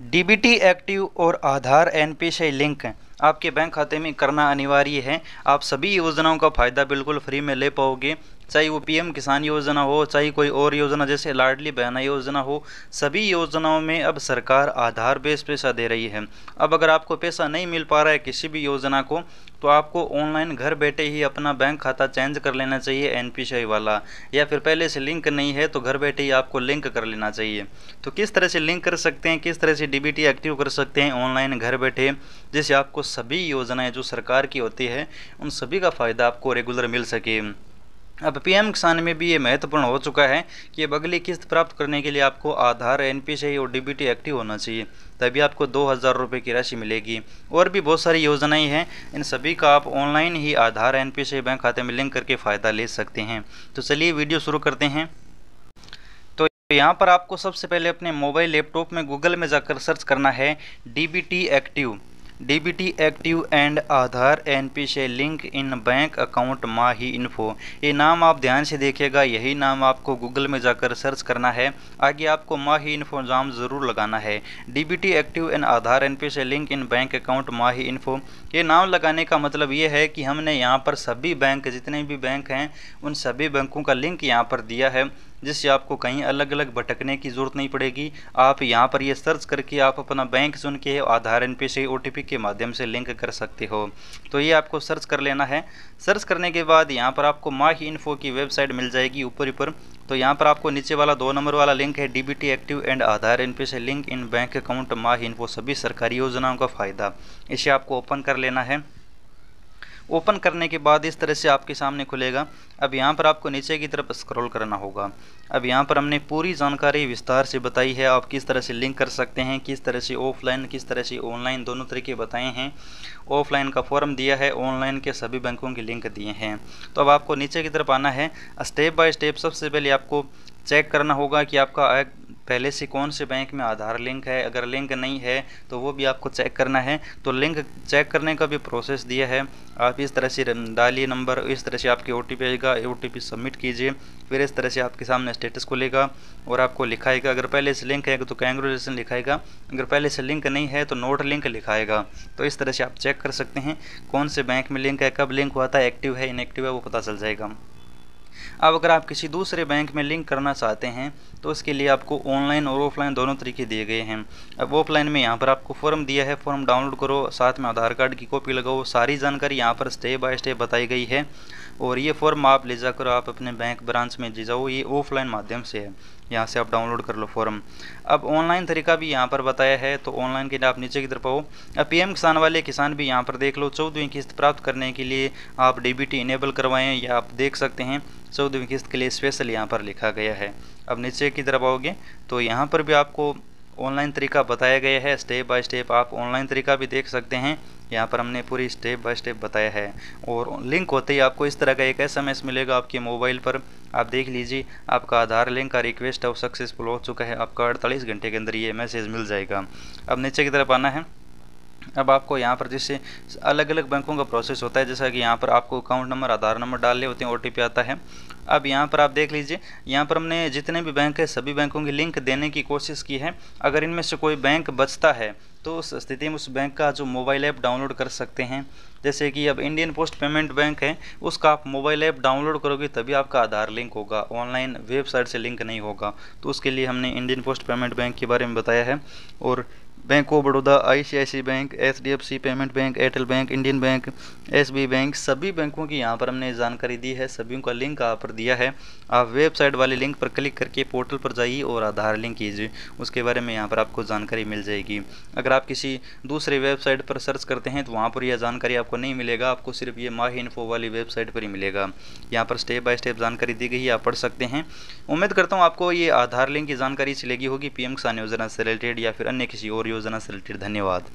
DBT active और आधार NPCI link आपके bank खाते में करना अनिवार्य है। आप सभी योजनाओं का फ़ायदा बिल्कुल फ्री में ले पाओगे, चाहे वो पीएम किसान योजना हो, चाहे कोई और योजना जैसे लाडली बहना योजना हो। सभी योजनाओं में अब सरकार आधार बेस पैसा दे रही है। अब अगर आपको पैसा नहीं मिल पा रहा है किसी भी योजना को, तो आपको ऑनलाइन घर बैठे ही अपना बैंक खाता चेंज कर लेना चाहिए एनपीसीआई वाला, या फिर पहले से लिंक नहीं है तो घर बैठे ही आपको लिंक कर लेना चाहिए। तो किस तरह से लिंक कर सकते हैं, किस तरह से डीबीटी एक्टिव कर सकते हैं ऑनलाइन घर बैठे, जिससे आपको सभी योजनाएं जो सरकार की होती है उन सभी का फ़ायदा आपको रेगुलर मिल सके। अब पीएम किसान में भी ये महत्वपूर्ण हो चुका है कि अब अगली किस्त प्राप्त करने के लिए आपको आधार एनपीसीआई और डीबीटी एक्टिव होना चाहिए, तभी आपको 2000 रुपये की राशि मिलेगी। और भी बहुत सारी योजनाएं हैं, इन सभी का आप ऑनलाइन ही आधार एनपीसीआई बैंक खाते में लिंक करके फ़ायदा ले सकते हैं। तो चलिए वीडियो शुरू करते हैं। तो यहाँ पर आपको सबसे पहले अपने मोबाइल लैपटॉप में गूगल में जाकर सर्च करना है DBT active and Aadhaar NPCI link in bank account Mahi info. ये नाम आप ध्यान से देखिएगा, यही नाम आपको गूगल में जाकर सर्च करना है। आगे आपको माही इन्फो नाम ज़रूर लगाना है। DBT active and Aadhaar NPCI link in bank account Mahi info, ये नाम लगाने का मतलब ये है कि हमने यहाँ पर सभी बैंक, जितने भी बैंक हैं उन सभी बैंकों का लिंक यहाँ पर दिया है, जिससे आपको कहीं अलग अलग भटकने की ज़रूरत नहीं पड़ेगी। आप यहाँ पर ये सर्च करके आप अपना बैंक चुन के आधार एनपीसीआई ओटीपी के माध्यम से लिंक कर सकते हो। तो ये आपको सर्च कर लेना है। सर्च करने के बाद यहाँ पर आपको माही इन्फो की वेबसाइट मिल जाएगी ऊपर। तो यहाँ पर आपको नीचे वाला 2 नंबर वाला लिंक है DBT active and Aadhaar NPCI link in bank account Mahi info, सभी सरकारी योजनाओं का फ़ायदा। इसे आपको ओपन कर लेना है। ओपन करने के बाद इस तरह से आपके सामने खुलेगा। अब यहाँ पर आपको नीचे की तरफ स्क्रॉल करना होगा। अब यहाँ पर हमने पूरी जानकारी विस्तार से बताई है, आप किस तरह से लिंक कर सकते हैं, किस तरह से ऑफलाइन, किस तरह से ऑनलाइन, दोनों तरीके बताए हैं। ऑफलाइन का फॉर्म दिया है, ऑनलाइन के सभी बैंकों के लिंक दिए हैं। तो अब आपको नीचे की तरफ आना है। स्टेप बाय स्टेप सबसे पहले आपको चेक करना होगा कि आपका पहले से कौन से बैंक में आधार लिंक है। अगर लिंक नहीं है तो वो भी आपको चेक करना है। तो लिंक चेक करने का भी प्रोसेस दिया है। आप इस तरह से डालिए नंबर, इस तरह से आपकी ओटीपी आएगा, ओटीपी सबमिट कीजिए, फिर इस तरह से आपके सामने स्टेटस खुलेगा और आपको लिखाएगा। अगर पहले से लिंक है तो कैंग्रेचुलेसन लिखाएगा, अगर पहले से लिंक नहीं है तो नोट लिंक लिखाएगा। तो इस तरह से आप चेक कर सकते हैं कौन से बैंक में लिंक है, कब लिंक हुआ था, एक्टिव है इनएक्टिव है, वो पता चल जाएगा। अब अगर आप किसी दूसरे बैंक में लिंक करना चाहते हैं तो इसके लिए आपको ऑनलाइन और ऑफलाइन दोनों तरीके दिए गए हैं। अब ऑफलाइन में यहाँ पर आपको फॉर्म दिया है, फॉर्म डाउनलोड करो, साथ में आधार कार्ड की कॉपी लगाओ। सारी जानकारी यहाँ पर स्टेप बाय स्टेप बताई गई है और ये फॉर्म आप ले जाकर आप अपने बैंक ब्रांच में ले जाओ। ये ऑफलाइन माध्यम से है, यहाँ से आप डाउनलोड कर लो फॉर्म। अब ऑनलाइन तरीका भी यहाँ पर बताया है, तो ऑनलाइन के लिए आप नीचे की तरफ आओ। अब पीएम किसान वाले किसान भी यहाँ पर देख लो। 14वीं किस्त प्राप्त करने के लिए आप डीबीटी इनेबल करवाएं, या आप देख सकते हैं 14वीं किस्त के लिए स्पेशल यहाँ पर लिखा गया है। अब नीचे की तरफ आओगे तो यहाँ पर भी आपको ऑनलाइन तरीका बताया गया है, स्टेप बाय स्टेप आप ऑनलाइन तरीका भी देख सकते हैं। यहाँ पर हमने पूरी स्टेप बाय स्टेप बताया है। और लिंक होते ही आपको इस तरह का एक एसएमएस मिलेगा आपके मोबाइल पर। आप देख लीजिए, आपका आधार लिंक का रिक्वेस्ट है वो सक्सेसफुल हो चुका है। आपका 48 घंटे के अंदर ये मैसेज मिल जाएगा। अब नीचे की तरफ आना है। अब आपको यहाँ पर जैसे अलग अलग बैंकों का प्रोसेस होता है, जैसा कि यहाँ पर आपको अकाउंट नंबर, आधार नंबर डालने होते हैं, ओटीपी आता है। अब यहाँ पर आप देख लीजिए, यहाँ पर हमने जितने भी बैंक है सभी बैंकों की लिंक देने की कोशिश की है। अगर इनमें से कोई बैंक बचता है तो उस स्थिति में उस बैंक का जो मोबाइल ऐप डाउनलोड कर सकते हैं। जैसे कि अब इंडियन पोस्ट पेमेंट बैंक है, उसका आप मोबाइल ऐप डाउनलोड करोगे तभी आपका आधार लिंक होगा, ऑनलाइन वेबसाइट से लिंक नहीं होगा। तो उसके लिए हमने इंडियन पोस्ट पेमेंट बैंक के बारे में बताया है। और Bank of Baroda, ICIC bank, HDFC payment bank, Airtel bank, Indian bank, SB bank, सभी बैंकों की यहाँ पर हमने जानकारी दी है। सभी का लिंक यहाँ पर दिया है। आप वेबसाइट वाले लिंक पर क्लिक करके पोर्टल पर जाइए और आधार लिंक कीजिए, उसके बारे में यहाँ पर आपको जानकारी मिल जाएगी। अगर आप किसी दूसरे वेबसाइट पर सर्च करते हैं तो वहाँ पर यह जानकारी आपको नहीं मिलेगा, आपको सिर्फ ये माही इन्फो वाली वेबसाइट पर ही मिलेगा। यहाँ पर स्टेप बाय स्टेप जानकारी दी गई है, आप पढ़ सकते हैं। उम्मीद करता हूँ आपको ये आधार लिंक की जानकारी अच्छी लगी होगी, पीएम किसान योजना से रिलेटेड या फिर अन्य किसी और योजना से रिलेटेड। धन्यवाद।